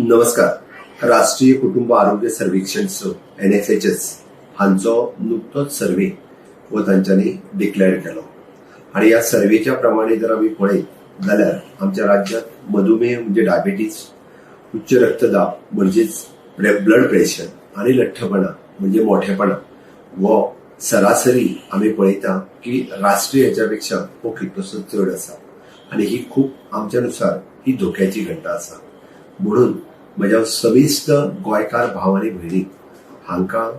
नमस्कार. राष्ट्रीय कुटुंब आरोग्य सर्वेक्षण NFHS हांचो नुकतोच सर्वे व तांच्यांनी डिक्लेअर केलो आणि या सर्वेच्या प्रमाणे जर आम्ही पळयत जाल्यार आमच्या राज्यात मधुमेह म्हणजे डायबिटीज, उच्च रक्तदाब म्हणजेच ब्लड प्रेशर आणि लठ्ठपणा म्हणजे मोठेपणा व सरासरी आम्ही पळयता की राष्ट्रीय हेच्यापेक्षा हो कितलोसो चड आसा आणि ही खूप आमच्यानुसार ही धोक्याची घटना आसा. म्हणून म्हज्या सविस्त गोंयकार भाव आनी भयणी हांकां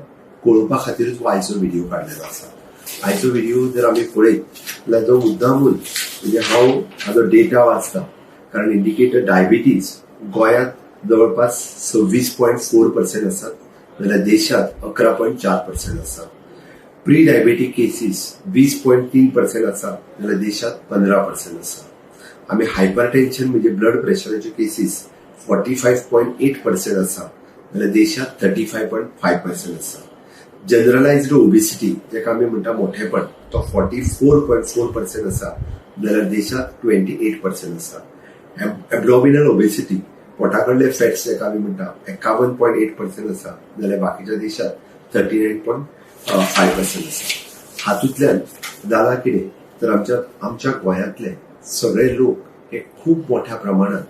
कळोवपा खातीरच हो आयचो व्हिडिओ काडलेलो आसा. आयचो व्हिडिओ जर आमी पळयत जाल्यार जो मुद्दामून म्हणजे हांव हाजो डेटा वाचता, कारण इंडिकेटर डायबिटीज गोंयांत जवळपास 26.4% आसात जाल्यार देशात 11.4% आसात. प्री डायबेटीक केसीस 20.3% आसात जाल्यार देशात 15% आसा. आमी हायपरटेन्शन म्हणजे ब्लड प्रेशराचे केसीस 45.8% आसा जाल्यार देशात 35.5% आसा. जनरलायज्ड ओबेसिटी जेका आमी म्हणटा मोठेपण तो 44.4% आसा जाल्यार देशात 28% आसा. एबडॉमिनल ओबेसिटी पोटाकडले फॅट्स जेका आमी म्हणटा 51.8% आसा जाल्यार बाकीच्या देशात 39.5% आसा. हातूंतल्यान जाला कितें तर आमच्या गोंयांतले सगळे लोक हे खूप मोठ्या प्रमाणात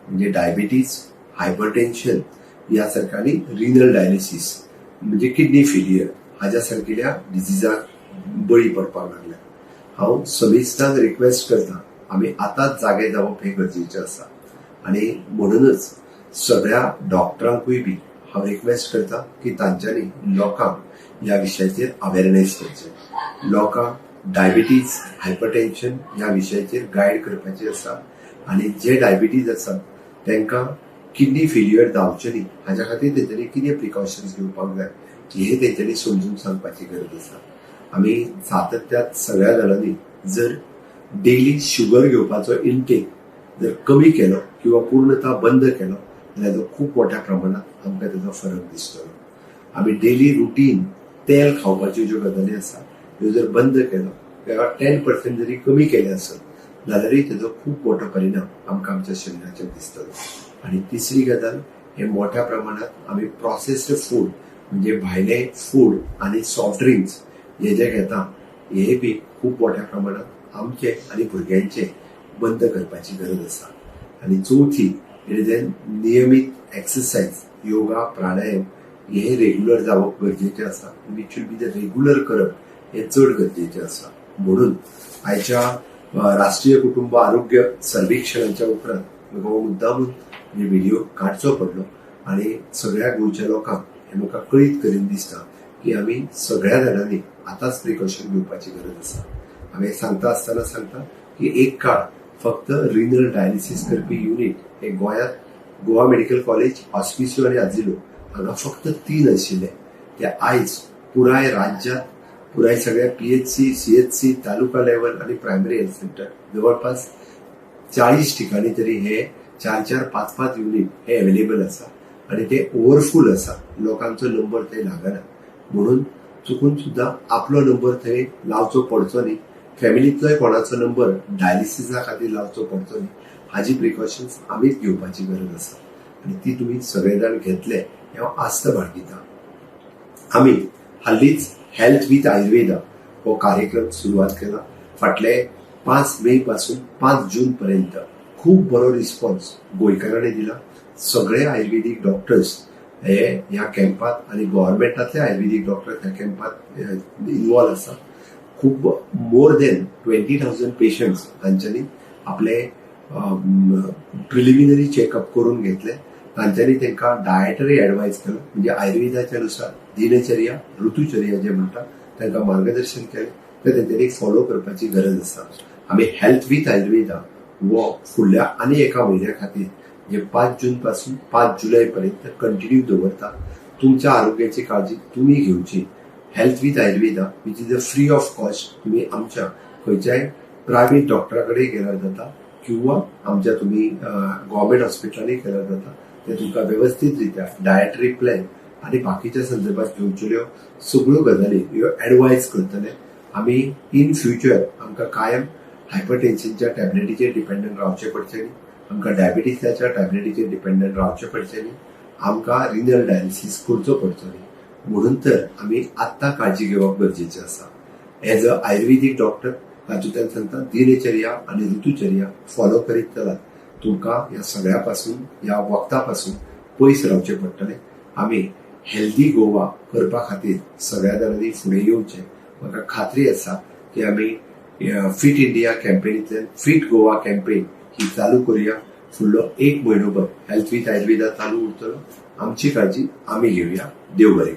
म्हणजे डायबिटीज, हायपरटेन्शन या सारख्यांनी रिनल डायलिसिस म्हणजे किडनी फेलियर हाज्या सारकिल्या डिझिजाक बळी पडपाक लागल्या. हांव सविस्तान रिक्वेस्ट करता आमी आतांच जागे जावप हे गरजेचे आसा आणि म्हणूनच सगळ्या डॉक्टरांकूय बी हांव रिक्वेस्ट करता की तांच्यांनी लोकांक ह्या विशयाचेर अवेअरनेस करचे. लोकांक डायबिटीज, हायपरटेन्शन ह्या विशयाचेर गायड करपाचे आसा आणि जे डायबिटीज आसा तांकां किडनी फेल्युअर जावचें न्ही हाज्या खातीर तेंच्यांनी कितें प्रिकॉशन्स घेवपाक जाय हे तेंच्यांनी समजून सांगपाची गरज आसा. आमी सातत्यान सगळ्या जाणांनी जर डेली शुगर घेवपाचो इनटेक जर कमी केलो किंवा पूर्णतः बंद केलो जाल्यार तो खूप मोठ्या प्रमाणात आमकां तेजो फरक दिसतलो. आमी डेली रुटीन तेल खावपाच्यो ज्यो गजाली आसा ह्यो जर बंद केलो किंवा 10% जरी कमी केले आसत जाल्यारय तेजो खूप मोठो परिणाम आमकां आमच्या शरिराचेर दिसतलो. आणि तिसरी गजाल हे मोठ्या प्रमाणात आमी प्रोसेस्ड फूड म्हणजे भायले फूड आणि सॉफ्ट ड्रिंक्स हे जे घेता हे बी खूप मोठ्या प्रमाणात आमचे आणि भुरग्यांचे बंद करपाची गरज आसा. आणि चौथी जे नियमित एक्सरसाइज, योगा, प्राणायाम हे रेग्युलर जावप गरजेचे आसा. It should be the regular करप हे चड गरजेचे आसा. म्हणून आयच्या राष्ट्रीय कुटुंब आरोग्य सर्वेक्षणाच्या उपरांत म्हाका हो मुद्दामून व्हिडिओ काडचो पडलो आणि सगळ्या गोंयच्या लोकांक हे म्हाका कळीत करीन दिसता की आमी सगळ्या जाणांनी आतांच प्रिकॉशन घेवपाची गरज आसा. हांवें सांगता आसतना सांगता की एक काळ फक्त रिनल डायलिसीस करपी युनिट हे गोंयांत गोवा मेडिकल कॉलेज, हॉस्पिसियो आणि आजिलो हांगा फक्त 3 आशिल्ले. ते आयज पुराय राज्यात पुराय सगळ्या PHC, CHC, तालुका लेवल आणि प्रायमरी हेल्थ सेंटर जवळपास 40 ठिकाणी तरी हे 4-4, 5-5 युनिट हे अवेलेबल आसा आणि ते ओव्हरफुल आसा. लोकांचो नंबर थंय लागना. म्हणून चुकून सुद्धा आपलो नंबर थंय लावचो पडचो न्ही, फॅमिलींतलोय कोणाचो नंबर डायलिसिसा खातीर लावचो पडचो न्ही हाजी प्रिकॉशन्स आमीच घेवपाची गरज आसा आणि ती तुमी सगळे जाण घेतले हे हांव आस्त बाळगिता. आमी हालींच हेल्थ विथ आयुर्वेदा हो कार्यक्रम सुरुवात केला. फाटले 5 मे पासून 5 जून पर्यंत खूप बरो रिस्पॉन्स गोंयकारांनी दिला. सगळे आयुर्वेदिक डॉक्टर्स हे ह्या कॅम्पात आणि गव्हर्नमेंटातले आयुर्वेदिक डॉक्टर ह्या कॅम्पात इन्वॉल्व आसा. खूप मोर देन 20,000 पेशंट्स हांच्यांनी आपले प्रिलिमिनरी चेकअप करून घेतले. तांच्यांनी तांकां डायटरी एडवायस केलो म्हणजे आयुर्वेदाच्या नुसार दिनचर्या, ऋतुचर्या जे म्हणटा तांकां मार्गदर्शन केलें ते तेंच्यांनी फॉलो करपाची गरज आसा. आमी हेल्थ विथ आयुर्वेदा वो फुडल्या आनी एका म्हयन्या खातीर जे 5 जून पासून 5 जुलय पर्यंत कंटिन्यू दवरता. तुमच्या आरोग्याची काळजी तुम्ही घेवची. Health with Ayurveda which is a free of cost. तुम्ही आमच्या खंयच्याय प्रायव्हेट डॉक्टराकडे गेल्यार जाता किंवा आमच्या तुम्ही गव्हर्नमेंट हॉस्पिटलांनी गेल्यार जाता. ते तुमकां व्यवस्थित रित्या डायटरी प्लॅन आणि बाकीच्या संदर्भात घेवच्यो सगळ्यो गजाली ह्यो एडवायज करतले. आमी इन फ्युचर आमकां कायम हायपरटेन्शनच्या टॅबलेटीचेर डिपेंडंट रावचे पडचे न्ही. आमकां डायबिटीसाच्या टॅबलेटीचेर डिपेंडंट रावचें पडचें न्ही, आमकां रिनल डायलिसीस करचो पडचो न्ही. म्हणून तर आमी आत्तां काळजी घेवप गरजेचें आसा. एज अ आयुर्वेदीक डॉक्टर तातूंतल्यान सांगता दिनचर्या आनी ऋतुचर्या फॉलो करीत चलात. तुमकां ह्या सगळ्या पासून ह्या वखदा पासून पयस रावचें पडटलें. आमी हेल्दी गोवा करपा खातीर सगळ्या जाणांनी फुडें येवचें. म्हाका खात्री आसा की आमी फिट इंडिया कॅम्पेनींतल्यान फिट गोवा कॅम्पेन ही चालू करुया. फुडलो 1 म्हयनोभर हेल्थ विथ आयुर्वेदा चालू उरतलो. आमची काळजी आमी घेवया. देव बरें करूं.